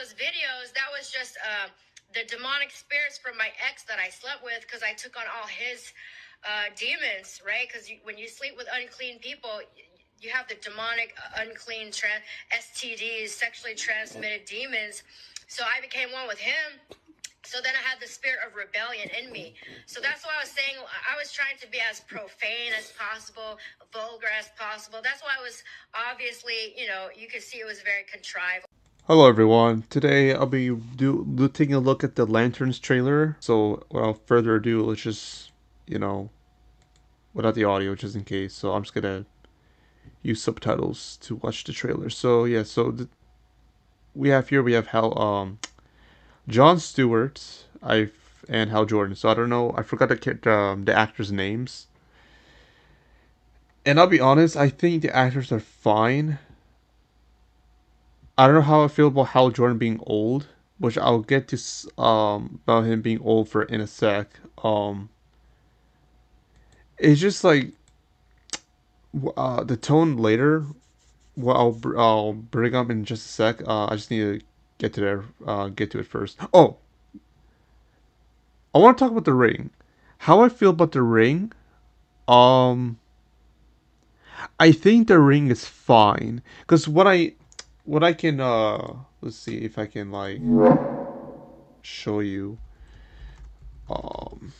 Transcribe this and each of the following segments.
those videos, that was just the demonic spirits from my ex that I slept with, because I took on all his demons, right? Because when you sleep with unclean people, you have the demonic, unclean, STDs, sexually transmitted demons. So I became one with him. So then I had the spirit of rebellion in me. So that's why I was saying I was trying to be as profane as possible, vulgar as possible. That's why I was obviously, you could see it was very contrived. Hello everyone. Today I'll be taking a look at the Lanterns trailer. So without further ado, let's just, you know, without the audio just in case. So I'm just gonna use subtitles to watch the trailer. So yeah, we have Jon Stewart, and Hal Jordan. So I don't know, I forgot the actors' names. And I'll be honest, I think the actors are fine. I don't know how I feel about Hal Jordan being old, which I'll get to about him being old for in a sec. It's just like the tone later. Well, I'll bring up in just a sec. I just need to get to it first. Oh, I want to talk about the ring. How I feel about the ring. Um, I think the ring is fine because what I can let's see if I can like show you um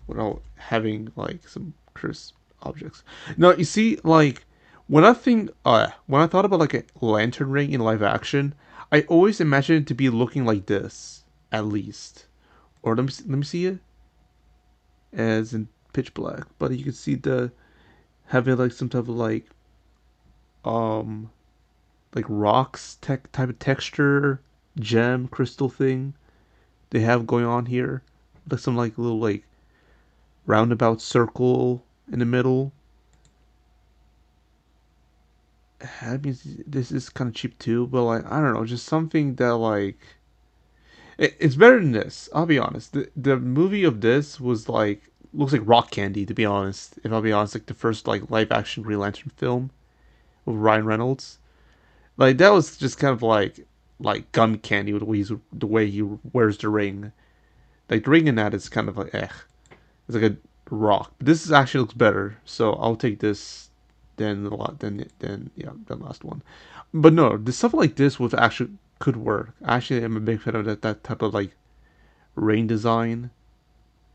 without having like some crisp objects. No, you see, like when I thought about like a lantern ring in live action, I always imagined it to be looking like this, at least. Or let me see it as in pitch black, but you can see the having like some type of um like rocks type of texture, gem crystal thing they have going on here, like some like little like roundabout circle in the middle. I mean, this is kind of cheap too, but like I don't know, just something that like it's better than this. I'll be honest. The movie of this was like looks like rock candy to be honest. If I'll be honest, like the first like live action Green Lantern film with Ryan Reynolds, like that was just kind of like gum candy with the way he wears the ring. Like the ring in that is kind of like it's like a rock. But this actually looks better, so I'll take this than the lot than yeah the last one. But no, the stuff like this would actually could work. Actually, I'm a big fan of that type of like rain design.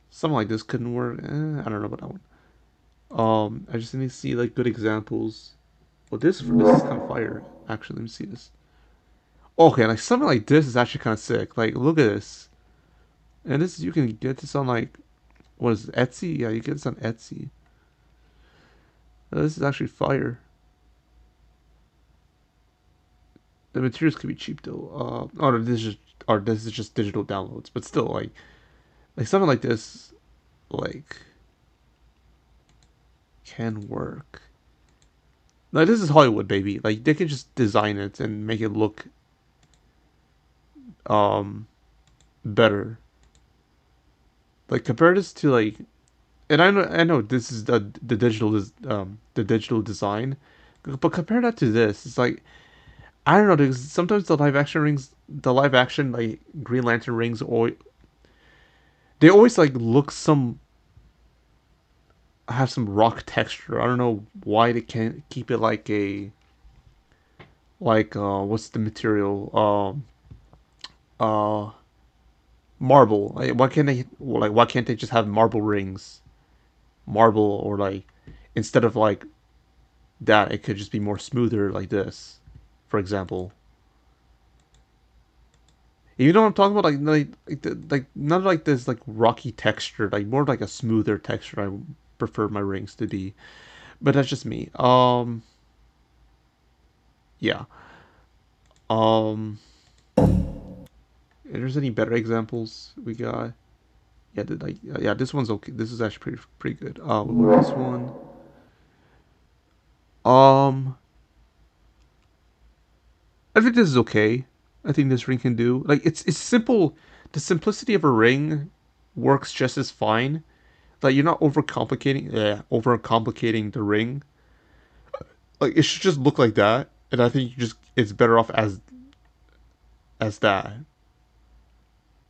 Something like this couldn't work. I don't know about that one. I just need to see like good examples. Well, this is kind of fire. Actually, let me see this. Okay, like something like this is actually kind of sick. Like, look at this. And this you can get this on like what is it, Etsy? Yeah, you get this on Etsy. This is actually fire. The materials could be cheap though. Oh, no, this is just digital downloads, but still like something like this like can work. Like this is Hollywood, baby. Like they can just design it and make it look um better. Like compare this to like, and I know this is the digital design, but compare that to this. It's like I don't know. Because sometimes the live action like Green Lantern rings, always they always like look some have some rock texture. I don't know why they can't keep it like a like what's the material uh marble. Like, why can't they just have marble rings, marble or like instead of like that it could just be more smoother like this, for example. You know what I'm talking about? Like not like this like rocky texture, like more like a smoother texture. I prefer my rings to be, but that's just me. Yeah. Um, if there's any better examples we got? Yeah, yeah, this one's okay. This is actually pretty good. What about this one? Um, I think this is okay. I think this ring can do like it's simple. The simplicity of a ring works just as fine. Like you're not overcomplicating the ring. Like it should just look like that, and I think you just it's better off as that.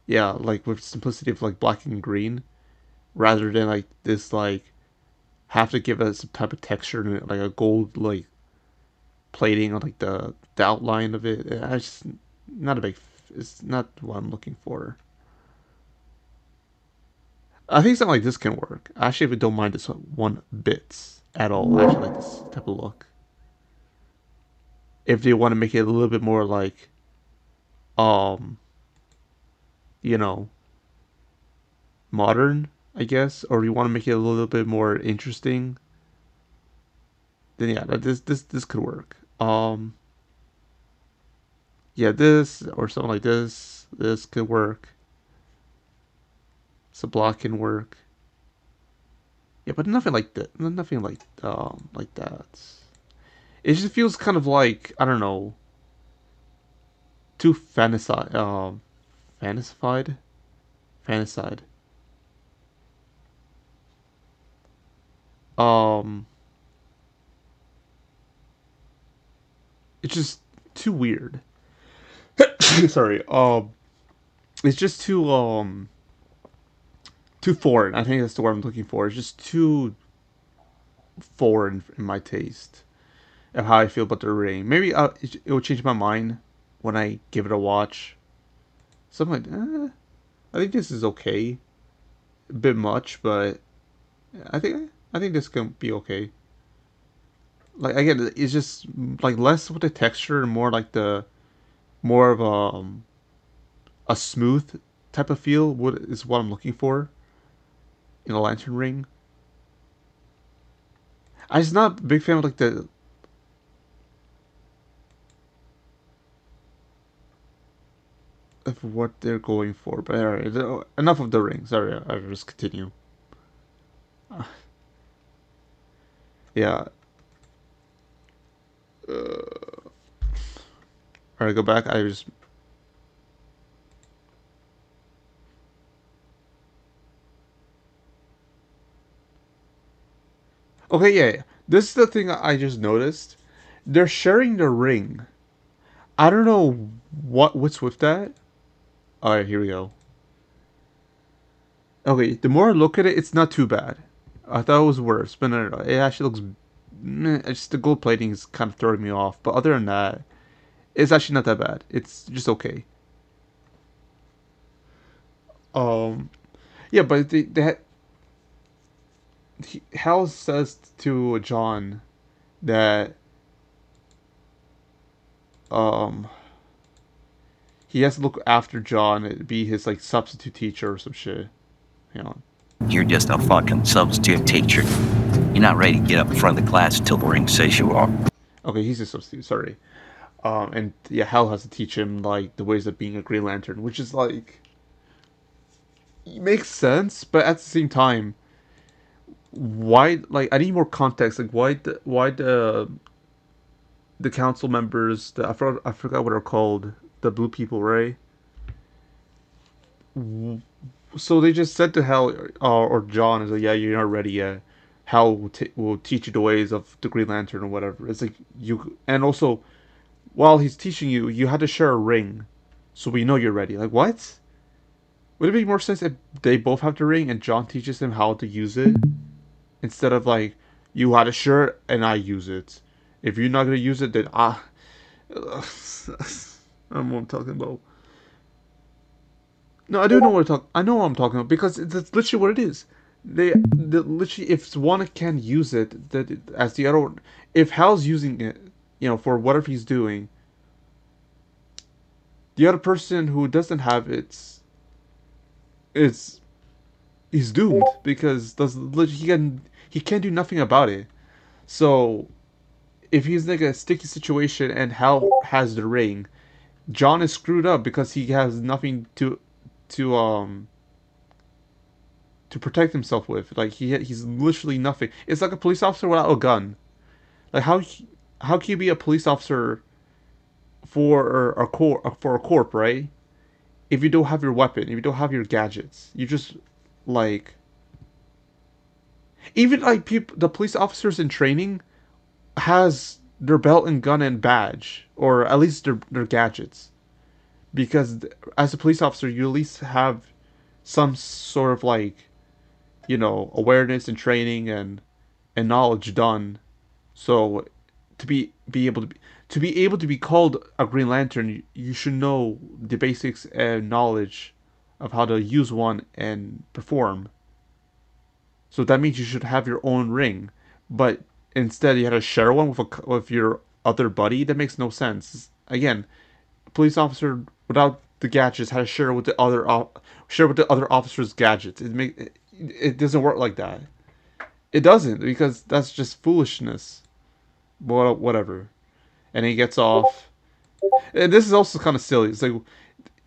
Yeah, like with simplicity of like black and green, rather than like this like have to give it some type of texture and like a gold like plating on like the outline of it. I just not a big. It's not what I'm looking for. I think something like this can work. I actually don't mind this one bits at all. I actually like this type of look. If they want to make it a little bit more like, um, you know, modern, I guess, or you want to make it a little bit more interesting, then yeah, this could work. Yeah, this or something like this. This could work. So block can work. Yeah, but nothing like that. Nothing like that. It just feels kind of like I don't know, too fantasified, fantaside. Um, it's just too weird. Sorry. It's just too foreign. I think that's the word I'm looking for. It's just too foreign in my taste of how I feel about the ring. Maybe it will change my mind when I give it a watch. Something like, I think this is okay. A bit much, but I think this can be okay. Like again, it's just like less with the texture and more like the more of a smooth type of feel. What is what I'm looking for in a lantern ring. I'm just not a big fan of like the of what they're going for. But alright, enough of the ring. Sorry, I'll just continue. Uh, yeah. Alright, go back. I just okay. Yeah, yeah. This is the thing I just noticed. They're sharing the ring. I don't know what's with that. All right, here we go. Okay, the more I look at it, it's not too bad. I thought it was worse, but no, no, no. It actually looks. Meh, it's just the gold plating is kind of throwing me off. But other than that, it's actually not that bad. It's just okay. Um, yeah, but Hal says to John that um he has to look after John, be his like substitute teacher or some shit. Hang on. You're just a fucking substitute teacher. You're not ready to get up in front of the class until the ring says you are. Okay, he's a substitute. Sorry. And yeah, Hal has to teach him like the ways of being a Green Lantern, which is like makes sense, but at the same time, why? Like, I need more context. Like, why the council members? I forgot what they're called. The blue people, right? So they just said to Hal or John, is like, yeah, you're not ready yet. Hal will teach you the ways of the Green Lantern or whatever. It's like you, and also while he's teaching you, you had to share a ring, so we know you're ready. Like what? Would it make more sense if they both have the ring and John teaches him how to use it instead of like you had a shirt and I use it? If you're not gonna use it, then I don't know what I'm talking about. No, I do know what I'm talking. I know what I'm talking about because that's literally what it is. Literally, if one can use it, that as the other one, if Hal's using it, for whatever he's doing, the other person who doesn't have it, it's he's doomed because he can't do nothing about it. So if he's like a sticky situation and Hal has the ring, John is screwed up because he has nothing to um to protect himself with. Like he's literally nothing. It's like a police officer without a gun. Like how can you be a police officer for a corp, right? If you don't have your weapon, if you don't have your gadgets, you just like even like people, the police officers in training has their belt and gun and badge, or at least their gadgets. Because as a police officer, you at least have some sort of like, awareness and training and knowledge done. So to be able to be called a Green Lantern, you should know the basics and knowledge of how to use one and perform. So that means you should have your own ring, but instead you had to share one with your other buddy. That makes no sense. Again, a police officer without the gadgets had to share with the other officers' gadgets. It doesn't work like that. It doesn't, because that's just foolishness. Whatever. And he gets off. And this is also kind of silly. It's like,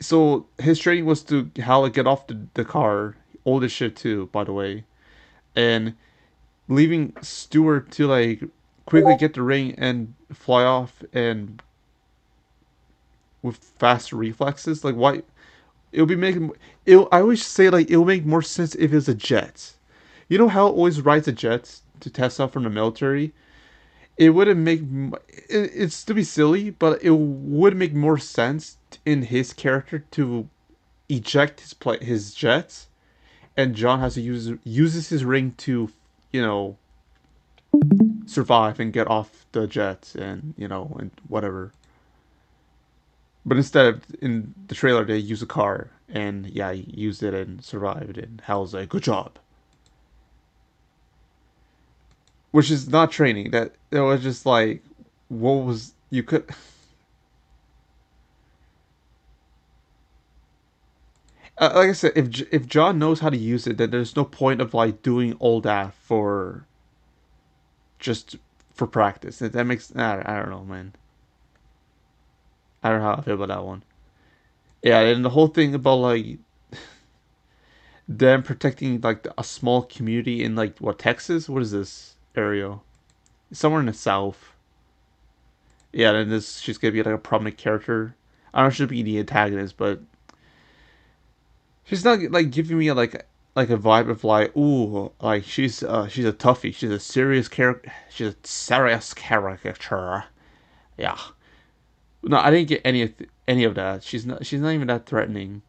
so his training was to how to get off the car. Old as shit too, by the way. And leaving Stewart to like quickly get the ring and fly off and with fast reflexes. Like, why? It would be making. I always say like it will make more sense if it was a jet. You know how it always rides a jet to test out from the military. It wouldn't make. It's to be silly, but it would make more sense in his character to eject his jets, and John has to uses his ring to, you know, survive and get off the jet and and whatever. But instead, in the trailer, they use a car, and yeah, he used it and survived. And Hal's like, "Good job," which is not training. That it was just like, what was you could. Like I said, if John knows how to use it, then there's no point of like doing all that for just for practice. That makes I don't know, man. I don't know how I feel about that one. Yeah, and the whole thing about like them protecting like a small community in like what, Texas? What is this area? Somewhere in the south. Yeah, and this she's gonna be like a prominent character. I don't know if she'll be the antagonist, but she's not like giving me like a vibe of like, ooh, like she's a toughie. She's a serious character. She's a serious character. Yeah. No, I didn't get any of that. She's not even that threatening.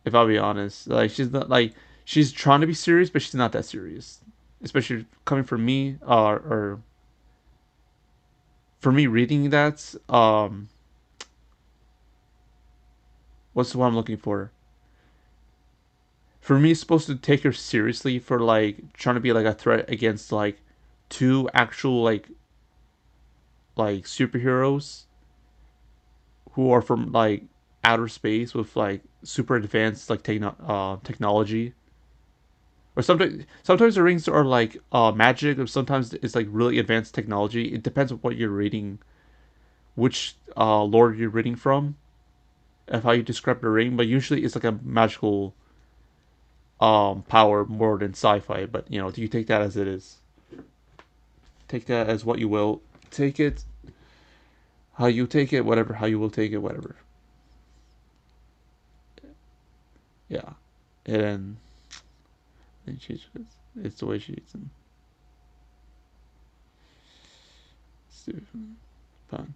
If I'll be honest, like she's not like she's trying to be serious, but she's not that serious. Especially coming from me, or for me reading that. What's the one I'm looking for? For me, it's supposed to take her seriously for like trying to be like a threat against like two actual like superheroes who are from like outer space with like super advanced like technology. Or sometimes the rings are like magic, or sometimes it's like really advanced technology. It depends on what you're reading, which lore you're reading from, of how you describe the ring. But usually it's like a magical power more than sci-fi. But do you take that as it is? Take that as what you will. Take it how you take it, whatever. How you will take it, whatever. Yeah, and then it's the way she eats them. Stupid. Fun.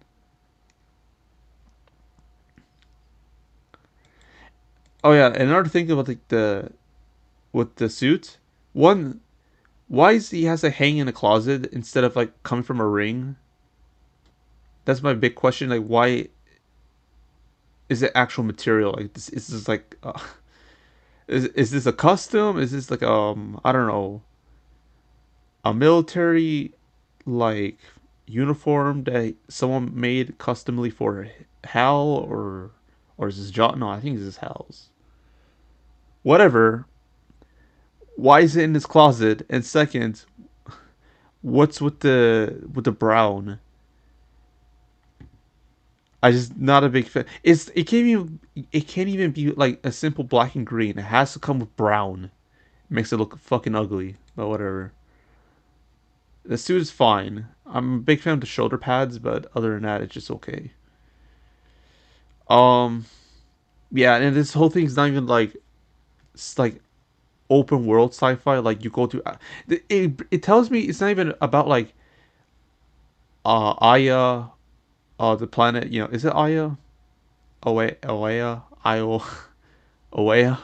Oh yeah, another thing about like the with the suit. One, why is he has to hang in a closet instead of like coming from a ring? That's my big question. Like, why is it actual material? Like, this is this like, is this a custom? Is this like I don't know, a military like uniform that someone made customly for Hal, or is this John? No, I think this is Hal's. Whatever. Why is it in his closet? And second, what's with the brown? I just not a big fan. It can't even be like a simple black and green. It has to come with brown. It makes it look fucking ugly. But whatever. The suit is fine. I'm a big fan of the shoulder pads, but other than that, it's just okay. Um, yeah, and this whole thing's not even like it's like open world sci-fi. Like you go to, it tells me it's not even about like Aya, the planet. Is it Aya? Oea, Io, Oea.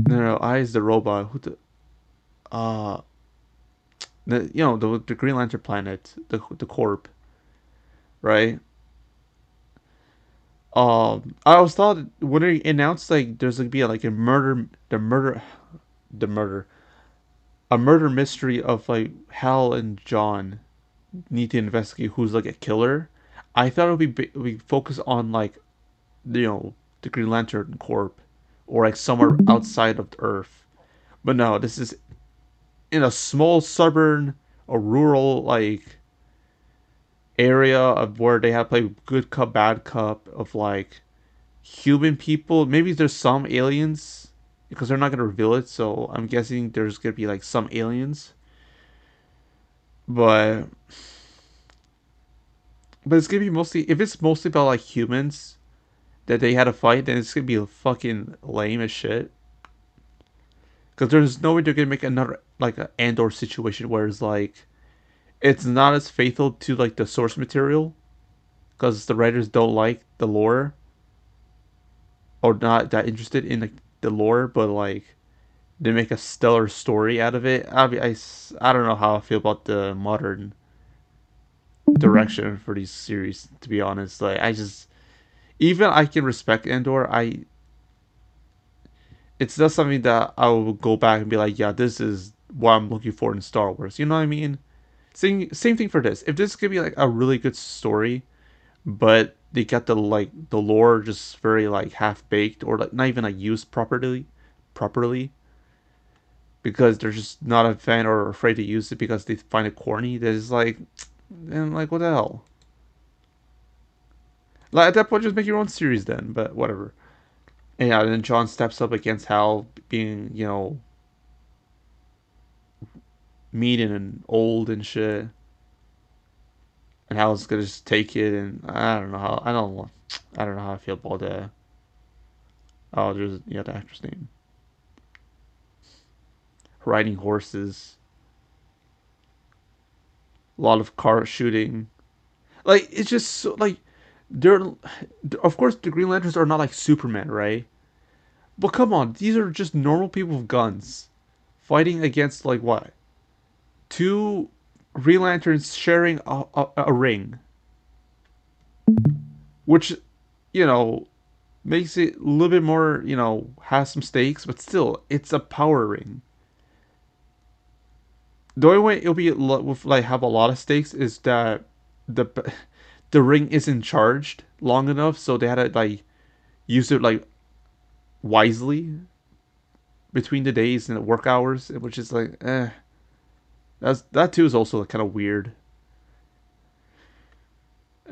No, Aya is the robot. Uh, the Green Lantern planet, the Corp, right? I was thought when they announced like there's gonna be like the murder, a murder mystery of like Hal and John need to investigate who's like a killer. I thought it would be focused on like you know the Green Lantern Corp or like somewhere outside of Earth. But no, this is in a small suburban or rural like area of where they have like good cup bad cup of like human people. Maybe there's some aliens because they're not gonna reveal it. So I'm guessing there's gonna be like some aliens, but it's gonna be mostly if it's mostly about like humans that they had to fight, then it's gonna be fucking lame as shit. Because there's no way they're gonna make another like an Andor situation where it's like it's not as faithful to like the source material because the writers don't like the lore or not that interested in like the lore, but like they make a stellar story out of it. I don't know how I feel about the modern direction for these series. To be honest, like I just even I can respect Andor. It's not something that I will go back and be like, yeah, this is what I'm looking for in Star Wars. You know what I mean? Same thing for this. If this could be like a really good story, but they got the lore just very like half baked or like not even like used properly because they're just not a fan or afraid to use it because they find it corny. There's like, and like what the hell? Like at that point, just make your own series then. But whatever. And yeah, then John steps up against Hal, being mean and old and shit. And Hal's gonna just take it, and I don't know how I feel about that. Oh, there's the actor's name. Riding horses, a lot of car shooting. Like it's just so like they're of course the Green Lanterns are not like Superman, right? But come on, these are just normal people with guns fighting against like what? Two Green Lanterns sharing a ring, which you know makes it a little bit more has some stakes, but still it's a power ring. The only way it'll be with like have a lot of stakes is that the the ring isn't charged long enough, so they had to like use it like wisely between the days and the work hours, which is like that too is also like, kind of weird.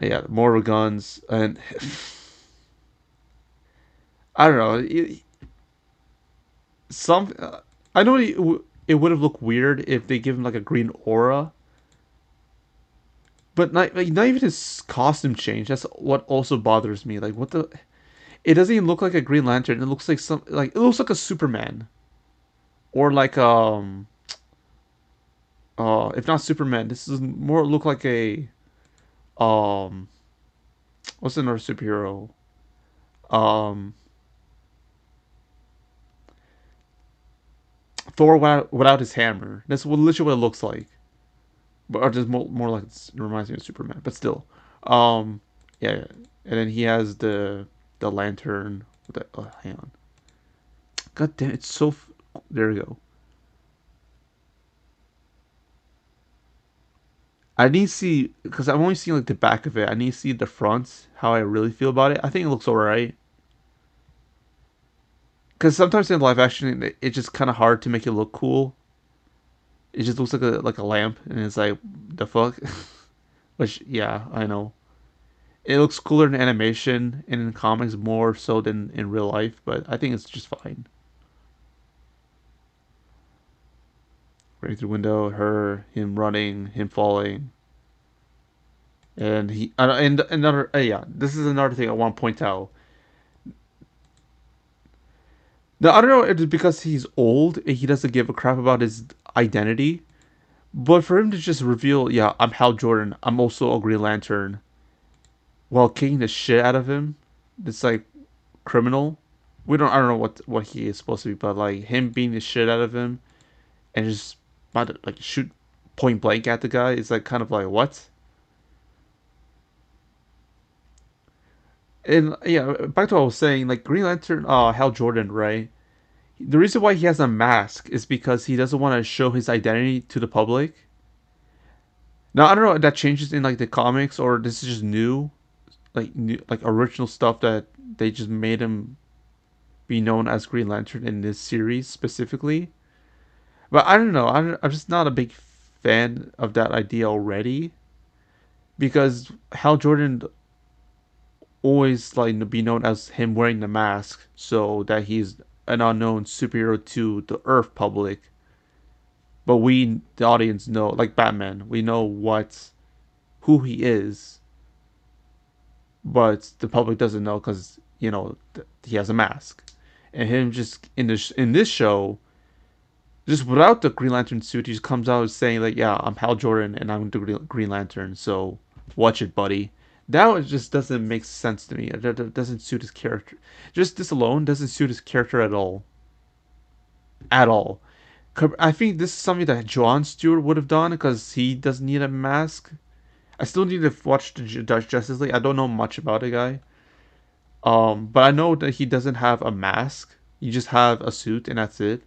Yeah, more guns and I don't know. Some I know it would have looked weird if they give him like a green aura, but not even his costume change. That's what also bothers me. Like what the? It doesn't even look like a Green Lantern. It looks like it looks like a Superman or like if not Superman, this is more look like a um what's another superhero? Um Thor without his hammer. That's literally what it looks like. But or just more like it reminds me of Superman, but still. Um yeah, and then he has the lantern. Hang on. God damn, it's so. There we go. I need to see because I've only seen like the back of it. I need to see the front, how I really feel about it. I think it looks alright. Because sometimes in live action, it's just kind of hard to make it look cool. It just looks like a lamp, and it's like the fuck. Which yeah, I know. It looks cooler in animation and in comics more so than in real life, but I think it's just fine. Running through the window, him running, him falling, and another yeah. This is another thing I want to point out. Now I don't know if it's because he's old and he doesn't give a crap about his identity, But for him to just reveal, yeah, I'm Hal Jordan, I'm also a Green Lantern, while kicking the shit out of him, it's like criminal. I don't know what he is supposed to be, but like him beating the shit out of him and just about to like shoot point blank at the guy is like kind of like what? And yeah, back to what I was saying, like Green Lantern, Hal Jordan, right? The reason why he has a mask is because he doesn't want to show his identity to the public. Now I don't know if that changes in like the comics or this is just like original stuff that they just made him be known as Green Lantern in this series specifically. But I don't know. I'm just not a big fan of that idea already because Hal Jordan always like be known as him wearing the mask so that he's an unknown superhero to the Earth public. But we, the audience, know like Batman. We know who he is, but the public doesn't know because he has a mask. And him just in this show, just without the Green Lantern suit, he just comes out saying like, "Yeah, I'm Hal Jordan and I'm the Green Lantern, so watch it, buddy." That just doesn't make sense to me. It doesn't suit his character. Just this alone doesn't suit his character at all. At all. I think this is something that John Stewart would have done because he doesn't need a mask. I still need to watch the Justice League. I don't know much about the guy. But I know that he doesn't have a mask. He just have a suit and that's it.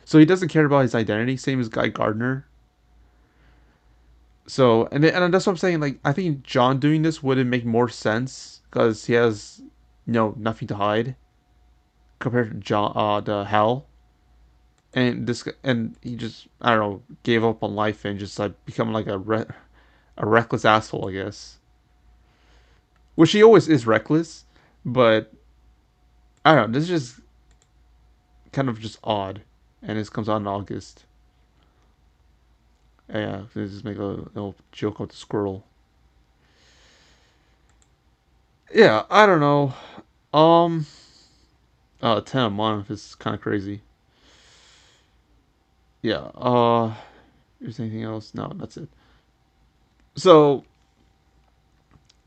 So he doesn't care about his identity. Same as Guy Gardner. So and that's what I'm saying. Like I think John doing this wouldn't make more sense because he has nothing to hide compared to John the Hal. And he just I don't know gave up on life and just like become like a reckless asshole I guess. Which he always is reckless, but I don't know. This is just kind of just odd, and this comes out in August. Yeah, they just make a little joke about the squirrel. Yeah, I don't know. Um, 10 a month is kind of crazy. Yeah. Is anything else? No, that's it. So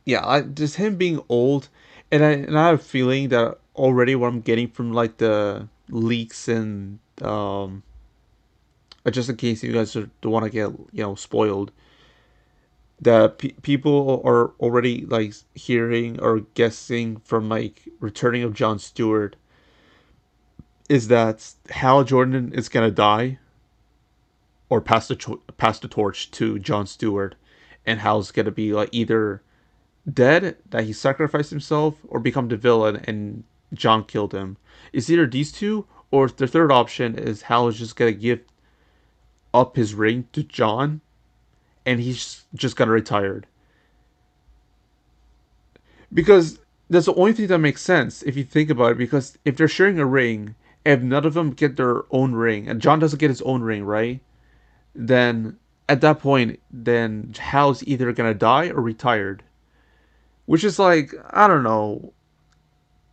yeah, just him being old, and I have a feeling that already what I'm getting from like the leaks and just in case you guys don't want to get spoiled, that people are already like hearing or guessing from like returning of John Stewart is that Hal Jordan is gonna die or pass the torch to John Stewart, and Hal's gonna be like either dead that he sacrificed himself or become the villain and John killed him. It's either these two or the third option is Hal is just gonna give up his ring to John and he's just gonna retire. Because that's the only thing that makes sense if you think about it. Because if they're sharing a ring, if none of them get their own ring, and John doesn't get his own ring, right? Then at that point, then Hal's either gonna die or retired. Which is like I don't know.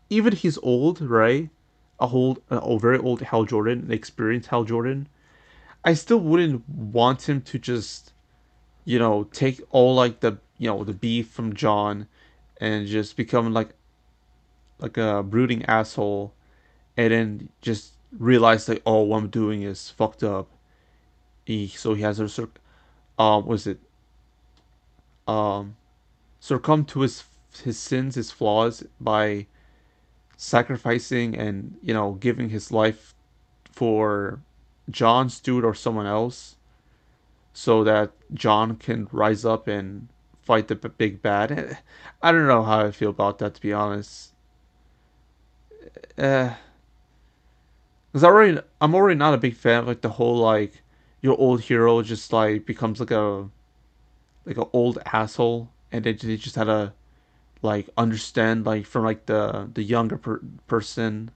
Even he's old, right? A very old Hal Jordan, an experienced Hal Jordan. I still wouldn't want him to just take all like the beef from John and just become like a brooding asshole and then just realize like oh what I'm doing is fucked up. So he has a was it um succumb to his sins, his flaws by sacrificing and giving his life for John Stewart or someone else so that John can rise up and fight the big bad. I don't know how I feel about that to be honest. Because I'm already not a big fan of like the whole like your old hero just like becomes like an old asshole and they just had to like understand like from like the younger person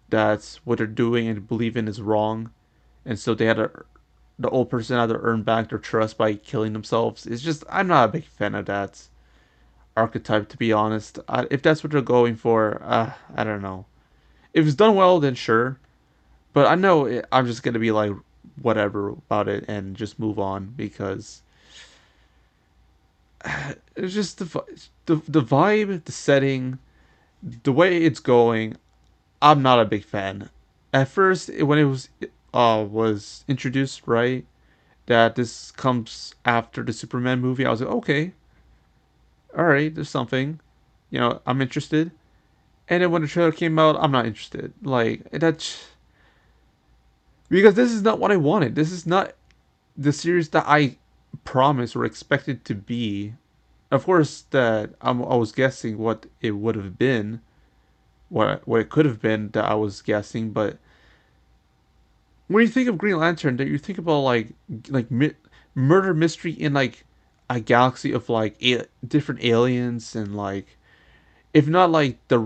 that's what they're doing and believe in is wrong, and so they had to the old person had to earn back their trust by killing themselves. It's just I'm not a big fan of that archetype to be honest. If that's what they're going for, I don't know. If it's done well, then sure. But I know I'm just gonna be like whatever about it and just move on because it's just the vibe, the setting, the way it's going. I'm not a big fan. At first, when it was introduced, right, that this comes after the Superman movie, I was like, okay, all right, there's something, I'm interested. And then when the trailer came out, I'm not interested. Like that, because this is not what I wanted. This is not the series that I promised or expected to be. Of course, that I was guessing what it would have been, what it could have been that I was guessing. But when you think of Green Lantern, that you think about murder mystery in like a galaxy of like different aliens and like if not like the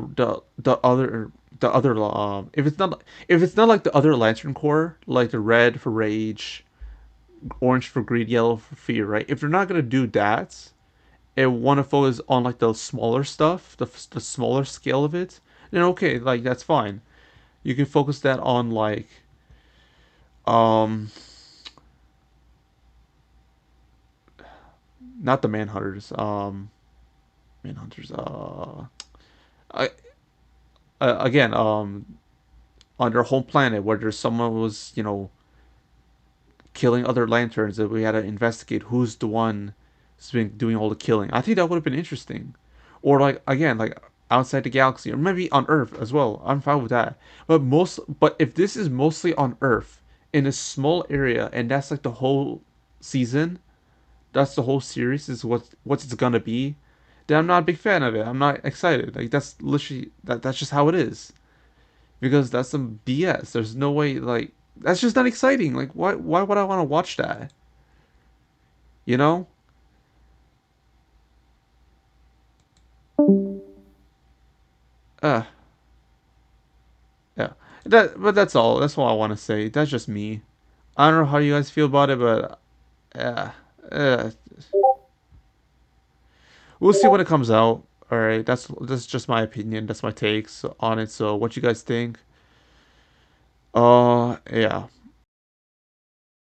other if it's not like the other Lantern Corps like the red for rage, orange for greed, yellow for fear, right? If they're not gonna do that and want to focus on like the smaller stuff, the smaller scale of it, then okay, like that's fine. You can focus that on like um not the Manhunters, Manhunters, I, again, on their home planet where there's someone was, killing other lanterns that we had to investigate who's the one who's been doing all the killing. I think that would have been interesting. Or like again, like outside the galaxy, or maybe on Earth as well. I'm fine with that. But if this is mostly on Earth in a small area, and that's like the whole season, that's the whole series is what it's gonna be, then I'm not a big fan of it. I'm not excited. Like that's literally that's just how it is. Because that's some BS. There's no way like that's just not exciting. Like why would I want to watch that? You know? Uh yeah. But that's all. That's all I want to say. That's just me. I don't know how you guys feel about it, but uh, uh we'll see when it comes out. All right, that's just my opinion. That's my takes on it. So, what you guys think? Yeah.